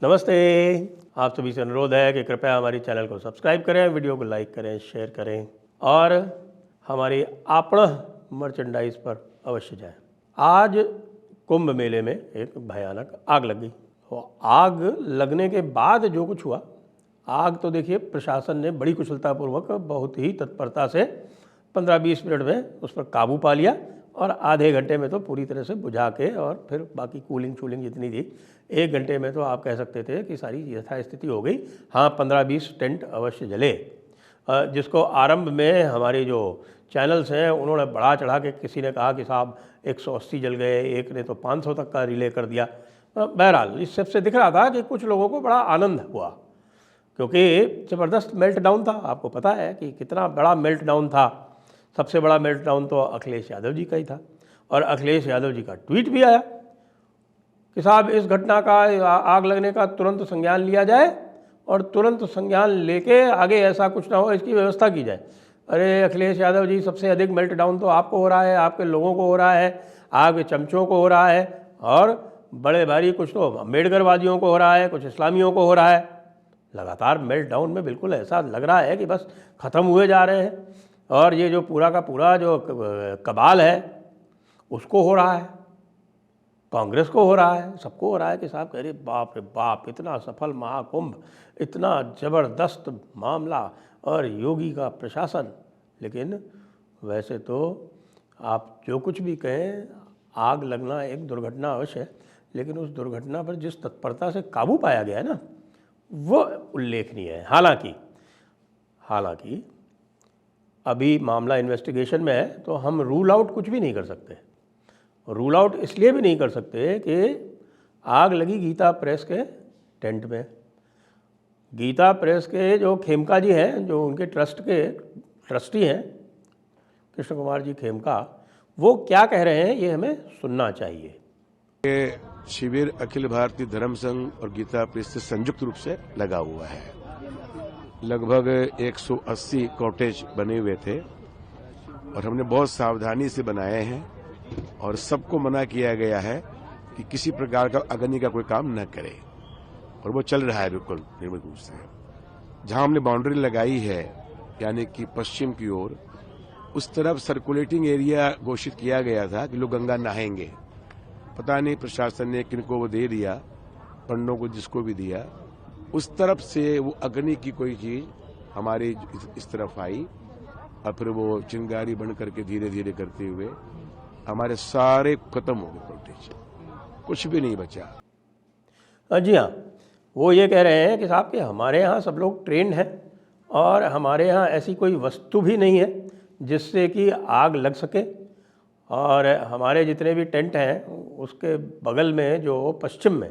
नमस्ते। आप सभी से अनुरोध है कि कृपया हमारी चैनल को सब्सक्राइब करें, वीडियो को लाइक करें, शेयर करें और हमारी आपण मर्चेंडाइज पर अवश्य जाएं। आज कुंभ मेले में एक भयानक आग लग गई। तो आग लगने के बाद जो कुछ हुआ, आग तो देखिए प्रशासन ने बड़ी कुशलतापूर्वक बहुत ही तत्परता से 15-20 मिनट में उस पर काबू पा लिया और आधे घंटे में तो पूरी तरह से बुझा के और फिर बाकी कूलिंग शूलिंग जितनी थी 1 घंटे में तो आप कह सकते थे कि सारी यथास्थिति हो गई। हाँ, 15-20 टेंट अवश्य जले, जिसको आरंभ में हमारी जो चैनल्स हैं उन्होंने बढ़ा चढ़ा के, किसी ने कहा कि साहब 180 जल गए, एक ने तो 500 तक का रिले कर दिया। बहरहाल इस सबसे दिख रहा था कि कुछ लोगों को बड़ा आनंद हुआ, क्योंकि ज़बरदस्त मेल्ट डाउन था। आपको पता है कि कितना बड़ा मेल्ट डाउन था। सबसे बड़ा मेल्ट डाउन तो अखिलेश यादव जी का ही था और अखिलेश यादव जी का ट्वीट भी आया कि साहब इस घटना का, आग लगने का तुरंत संज्ञान लिया जाए और तुरंत संज्ञान लेके आगे ऐसा कुछ ना हो इसकी व्यवस्था की जाए। अरे अखिलेश यादव जी, सबसे अधिक मेल्ट डाउन तो आपको हो रहा है, आपके लोगों को हो रहा है, आपके चमचों को हो रहा है और बड़े भारी कुछ तो अम्बेडकरवादियों को हो रहा है, कुछ इस्लामियों को हो रहा है। लगातार मेल्ट डाउन में बिल्कुल ऐसा लग रहा है कि बस ख़त्म हुए जा रहे हैं और ये जो पूरा का पूरा जो कबाल है उसको हो रहा है, कांग्रेस को हो रहा है, सबको हो रहा है कि साहब कह रहे बाप रे बाप, इतना सफल महाकुंभ, इतना ज़बरदस्त मामला और योगी का प्रशासन। लेकिन वैसे तो आप जो कुछ भी कहें, आग लगना एक दुर्घटना अवश्य है, लेकिन उस दुर्घटना पर जिस तत्परता से काबू पाया गया है ना, वो उल्लेखनीय है। हालांकि अभी मामला इन्वेस्टिगेशन में है, तो हम रूल आउट कुछ भी नहीं कर सकते। रूल आउट इसलिए भी नहीं कर सकते कि आग लगी गीता प्रेस के टेंट में। गीता प्रेस के जो खेमका जी हैं, जो उनके ट्रस्ट के ट्रस्टी हैं, कृष्ण कुमार जी खेमका, वो क्या कह रहे हैं ये हमें सुनना चाहिए। ये शिविर अखिल भारतीय धर्म संघ और गीता प्रेस से संयुक्त रूप से लगा हुआ है। लगभग 180 कॉटेज बने हुए थे और हमने बहुत सावधानी से बनाए हैं और सबको मना किया गया है कि किसी प्रकार का अग्नि का कोई काम न करे, और वो चल रहा है बिल्कुल निर्विघ्न रूप से। जहां हमने बाउंड्री लगाई है, यानी कि पश्चिम की ओर, उस तरफ सर्कुलेटिंग एरिया घोषित किया गया था कि लोग गंगा नहाएंगे। पता नहीं प्रशासन ने किनको वो दे दिया, पंडों को जिसको भी दिया, उस तरफ से वो अग्नि की कोई चीज हमारे इस तरफ आई और फिर वो चिंगारी बन करके धीरे धीरे करते हुए हमारे सारे खत्म हो गए कॉटेज, कुछ भी नहीं बचा। जी हाँ, वो ये कह रहे हैं कि साहब कि हमारे यहाँ सब लोग ट्रेंड हैं और हमारे यहाँ ऐसी कोई वस्तु भी नहीं है जिससे कि आग लग सके। और हमारे जितने भी टेंट हैं उसके बगल में जो पश्चिम में,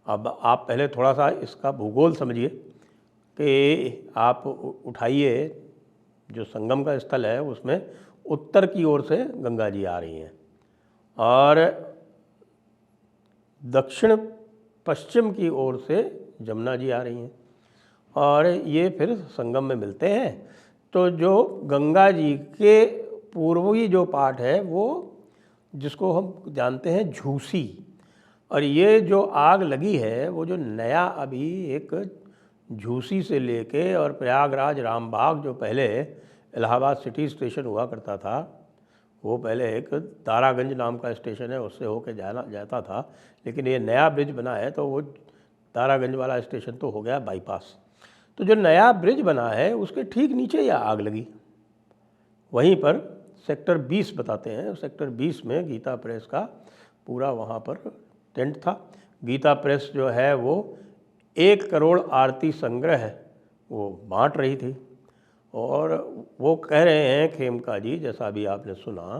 अब आप पहले थोड़ा सा इसका भूगोल समझिए कि आप उठाइए, जो संगम का स्थल है उसमें उत्तर की ओर से गंगा जी आ रही हैं और दक्षिण पश्चिम की ओर से जमुना जी आ रही हैं और ये फिर संगम में मिलते हैं। तो जो गंगा जी के पूर्वी जो पार्ट है वो, जिसको हम जानते हैं झूसी, और ये जो आग लगी है वो जो नया अभी एक झूसी से लेके और प्रयागराज रामबाग, जो पहले इलाहाबाद सिटी स्टेशन हुआ करता था, वो पहले एक तारागंज नाम का स्टेशन है, उससे होके जाता था। लेकिन ये नया ब्रिज बना है तो वो तारागंज वाला स्टेशन तो हो गया बाईपास। तो जो नया ब्रिज बना है उसके ठीक नीचे यह आग लगी। वहीं पर सेक्टर 20 बताते हैं, सेक्टर 20 में गीता प्रेस का पूरा वहाँ पर टेंट था। गीता प्रेस जो है वो 1 करोड़ आरती संग्रह वो बांट रही थी और वो कह रहे हैं खेमका जी, जैसा भी आपने सुना,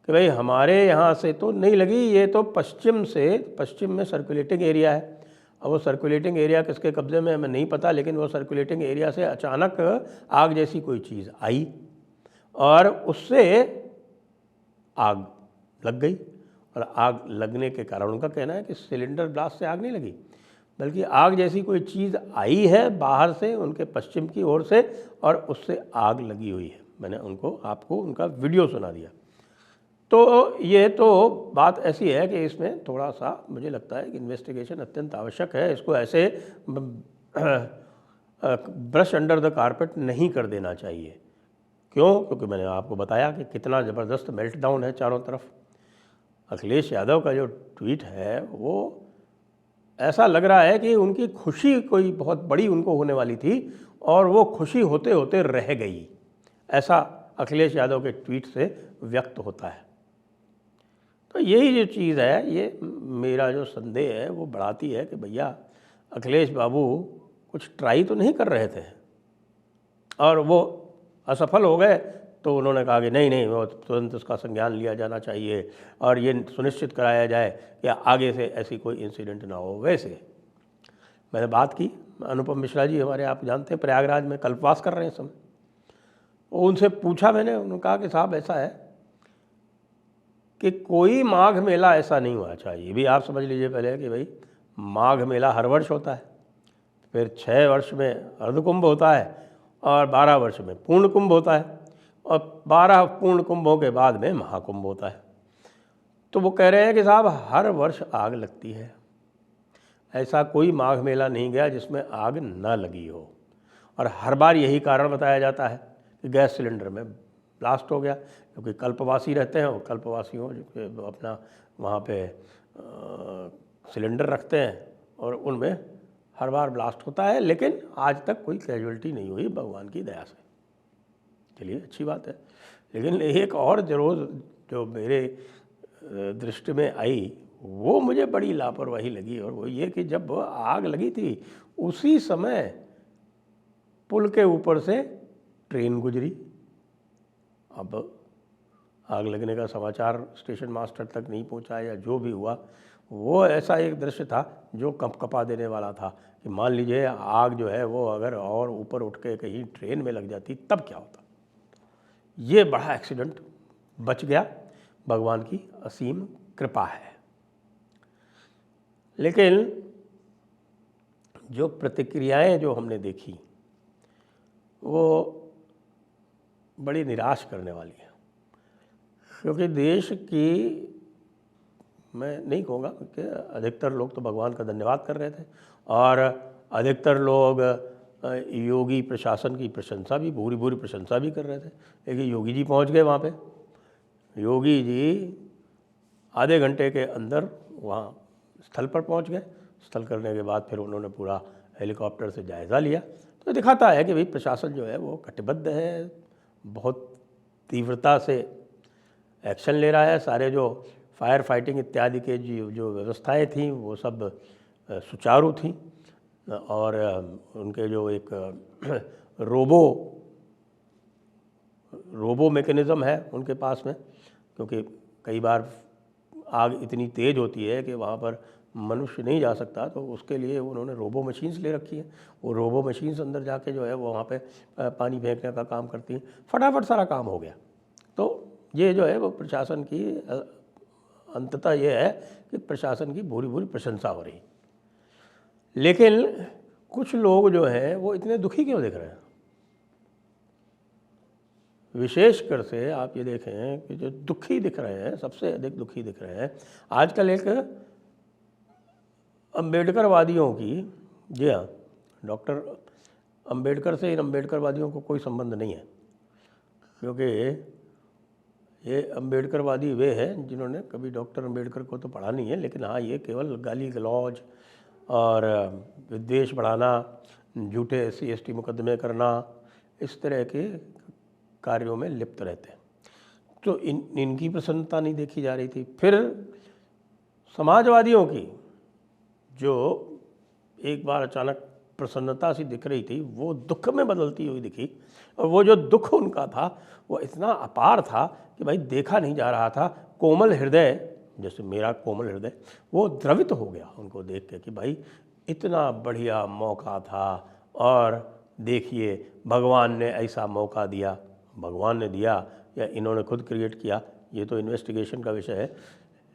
कि भाई हमारे यहाँ से तो नहीं लगी, ये तो पश्चिम से, पश्चिम में सर्कुलेटिंग एरिया है। अब वो सर्कुलेटिंग एरिया किसके कब्ज़े में हमें नहीं पता, लेकिन वो सर्कुलेटिंग एरिया से अचानक आग जैसी कोई चीज़ आई और उससे आग लग गई। और आग लगने के कारण उनका कहना है कि सिलेंडर ब्लास्ट से आग नहीं लगी, बल्कि आग जैसी कोई चीज़ आई है बाहर से, उनके पश्चिम की ओर से, और उससे आग लगी हुई है। मैंने आपको उनका वीडियो सुना दिया। तो ये तो बात ऐसी है कि इसमें थोड़ा सा मुझे लगता है कि इन्वेस्टिगेशन अत्यंत आवश्यक है। इसको ऐसे ब्रश अंडर द कारपेट नहीं कर देना चाहिए। क्यों? क्योंकि मैंने आपको बताया कि कितना ज़बरदस्त मेल्टडाउन है चारों तरफ। अखिलेश यादव का जो ट्वीट है वो ऐसा लग रहा है कि उनकी खुशी कोई बहुत बड़ी उनको होने वाली थी और वो खुशी होते होते रह गई, ऐसा अखिलेश यादव के ट्वीट से व्यक्त होता है। तो यही जो चीज़ है, ये मेरा जो संदेह है वो बढ़ाती है कि भैया अखिलेश बाबू कुछ ट्राई तो नहीं कर रहे थे और वो असफल हो गए, तो उन्होंने कहा कि नहीं नहीं, वो तुरंत उसका संज्ञान लिया जाना चाहिए और ये सुनिश्चित कराया जाए कि आगे से ऐसी कोई इंसिडेंट ना हो। वैसे मैंने बात की, अनुपम मिश्रा जी हमारे, आप जानते हैं, प्रयागराज में कल्पवास कर रहे हैं इस समय। उनसे पूछा मैंने, उन्होंने कहा कि साहब ऐसा है कि कोई माघ मेला ऐसा नहीं होना चाहिए। भी आप समझ लीजिए पहले कि भाई माघ मेला हर वर्ष होता है, फिर 6 वर्ष में अर्धकुंभ होता है और 12 वर्ष में पूर्ण कुंभ होता है और 12 पूर्ण कुंभों के बाद में महाकुंभ होता है। तो वो कह रहे हैं कि साहब हर वर्ष आग लगती है, ऐसा कोई माघ मेला नहीं गया जिसमें आग न लगी हो। और हर बार यही कारण बताया जाता है कि गैस सिलेंडर में ब्लास्ट हो गया, क्योंकि कल्पवासी रहते हैं और कल्पवासियों जो अपना वहाँ पे सिलेंडर रखते हैं और उनमें हर बार ब्लास्ट होता है। लेकिन आज तक कोई कैजुअल्टी नहीं हुई भगवान की दया से। चलिए अच्छी बात है। लेकिन एक और जरूर जो मेरे दृष्टि में आई वो मुझे बड़ी लापरवाही लगी, और वो ये कि जब आग लगी थी उसी समय पुल के ऊपर से ट्रेन गुजरी। अब आग लगने का समाचार स्टेशन मास्टर तक नहीं पहुंचा या जो भी हुआ, वो ऐसा एक दृश्य था जो कँपकपा देने वाला था कि मान लीजिए आग जो है वो अगर और ऊपर उठ के कहीं ट्रेन में लग जाती तब क्या होता। ये बड़ा एक्सीडेंट बच गया, भगवान की असीम कृपा है। लेकिन जो प्रतिक्रियाएं जो हमने देखी वो बड़ी निराश करने वाली है, क्योंकि देश की, मैं नहीं कहूँगा कि अधिकतर लोग तो भगवान का धन्यवाद कर रहे थे और अधिकतर लोग योगी प्रशासन की प्रशंसा भी, भूरी भूरी प्रशंसा भी कर रहे थे। लेकिन योगी जी पहुँच गए वहाँ पे। योगी जी आधे घंटे के अंदर वहाँ स्थल पर पहुँच गए। स्थल करने के बाद फिर उन्होंने पूरा हेलीकॉप्टर से जायज़ा लिया। तो दिखाता है कि भाई प्रशासन जो है वो कटिबद्ध है, बहुत तीव्रता से एक्शन ले रहा है। सारे जो फायर फाइटिंग इत्यादि के जो व्यवस्थाएं थीं वो सब सुचारू थीं और उनके जो एक रोबो मैकेनिज़्म है उनके पास में, क्योंकि कई बार आग इतनी तेज़ होती है कि वहाँ पर मनुष्य नहीं जा सकता, तो उसके लिए उन्होंने रोबो मशीन्स ले रखी है। वो रोबो मशीन्स अंदर जाके जो है वो वहाँ पे पानी फेंकने का काम करती हैं। फटाफट सारा काम हो गया। तो ये जो है वो प्रशासन की अंततः ये है कि प्रशासन की भूरी भूरी प्रशंसा हो रही। लेकिन कुछ लोग जो हैं वो इतने दुखी क्यों दिख रहे हैं? विशेषकर से आप ये देखें कि जो दुखी दिख रहे हैं, सबसे अधिक दुखी दिख रहे हैं आजकल एक अम्बेडकरवादियों की। जी हाँ, डॉक्टर अम्बेडकर से इन अम्बेडकरवादियों को कोई संबंध नहीं है, क्योंकि ये अम्बेडकरवादी वे हैं जिन्होंने कभी डॉक्टर अम्बेडकर को तो पढ़ा नहीं है, लेकिन हाँ ये केवल गाली गलौज और विद्वेष बढ़ाना, झूठे SC/ST मुकदमे करना, इस तरह के कार्यों में लिप्त रहते हैं। तो इनकी प्रसन्नता नहीं देखी जा रही थी। फिर समाजवादियों की जो एक बार अचानक प्रसन्नता सी दिख रही थी वो दुख में बदलती हुई दिखी, और वो जो दुख उनका था वो इतना अपार था कि भाई देखा नहीं जा रहा था। कोमल हृदय, जैसे मेरा कोमल हृदय, वो द्रवित हो गया उनको देख के कि भाई इतना बढ़िया मौका था और देखिए भगवान ने ऐसा मौका दिया। भगवान ने दिया या इन्होंने खुद क्रिएट किया, ये तो इन्वेस्टिगेशन का विषय है,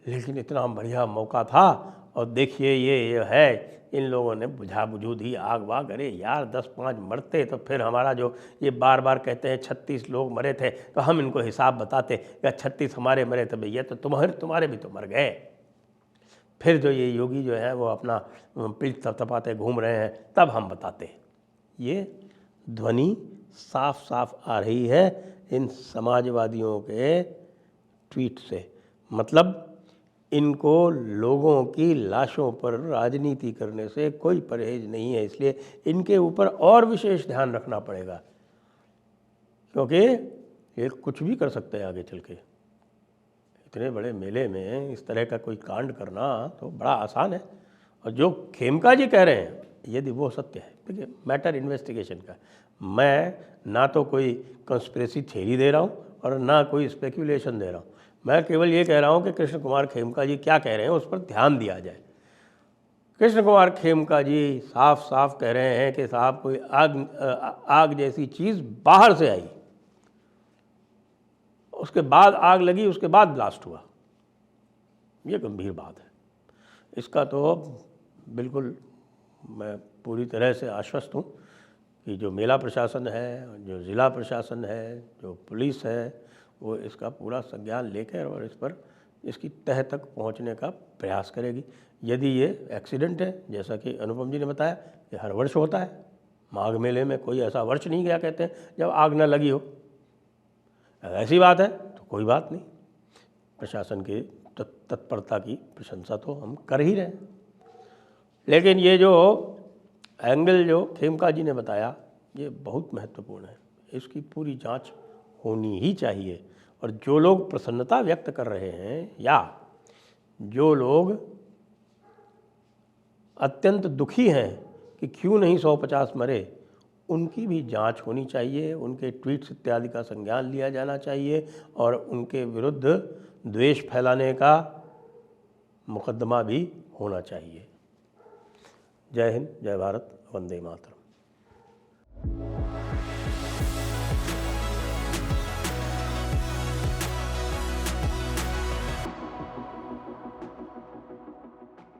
लेकिन इतना बढ़िया मौका था और देखिए ये है, इन लोगों ने बुझा बुझूद ही आग वाग, अरे यार 10-5 मरते तो फिर हमारा जो ये बार बार कहते हैं 36 लोग मरे थे, तो हम इनको हिसाब बताते या 36 हमारे मरे थे, भैया तो तुम्हारे भी तो मर गए। फिर जो ये योगी जो है वो अपना पीठ थपथपाते घूम रहे हैं, तब हम बताते। ये ध्वनि साफ साफ आ रही है इन समाजवादियों के ट्वीट से। मतलब इनको लोगों की लाशों पर राजनीति करने से कोई परहेज नहीं है, इसलिए इनके ऊपर और विशेष ध्यान रखना पड़ेगा, क्योंकि ये कुछ भी कर सकते हैं आगे चल के। इतने बड़े मेले में इस तरह का कोई कांड करना तो बड़ा आसान है। और जो खेमका जी कह रहे हैं, यदि वो सत्य है, देखिए मैटर इन्वेस्टिगेशन का, मैं ना तो कोई कंस्पिरेसी थ्योरी दे रहा हूँ और ना कोई स्पेक्यूलेशन दे रहा हूँ, मैं केवल ये कह रहा हूँ कि कृष्ण कुमार खेमका जी क्या कह रहे हैं उस पर ध्यान दिया जाए। कृष्ण कुमार खेमका जी साफ साफ कह रहे हैं कि साहब कोई आग जैसी चीज़ बाहर से आई, उसके बाद आग लगी, उसके बाद ब्लास्ट हुआ। ये गंभीर बात है। इसका तो बिल्कुल मैं पूरी तरह से आश्वस्त हूँ कि जो मेला प्रशासन है, जो ज़िला प्रशासन है, जो पुलिस है, वो इसका पूरा संज्ञान लेकर और इस पर इसकी तह तक पहुंचने का प्रयास करेगी। यदि ये एक्सीडेंट है, जैसा कि अनुपम जी ने बताया, ये हर वर्ष होता है, माघ मेले में कोई ऐसा वर्ष नहीं गया कहते हैं जब आग न लगी हो। ऐसी बात है तो कोई बात नहीं, प्रशासन की तत्परता की प्रशंसा तो हम कर ही रहे हैं। लेकिन ये जो एंगल जो खेमका जी ने बताया, ये बहुत महत्वपूर्ण है, इसकी पूरी जांच होनी ही चाहिए। और जो लोग प्रसन्नता व्यक्त कर रहे हैं या जो लोग अत्यंत दुखी हैं कि क्यों नहीं 150 मरे, उनकी भी जांच होनी चाहिए, उनके ट्वीट्स इत्यादि का संज्ञान लिया जाना चाहिए और उनके विरुद्ध द्वेष फैलाने का मुकदमा भी होना चाहिए। जय हिंद, जय भारत, वंदे मातरम।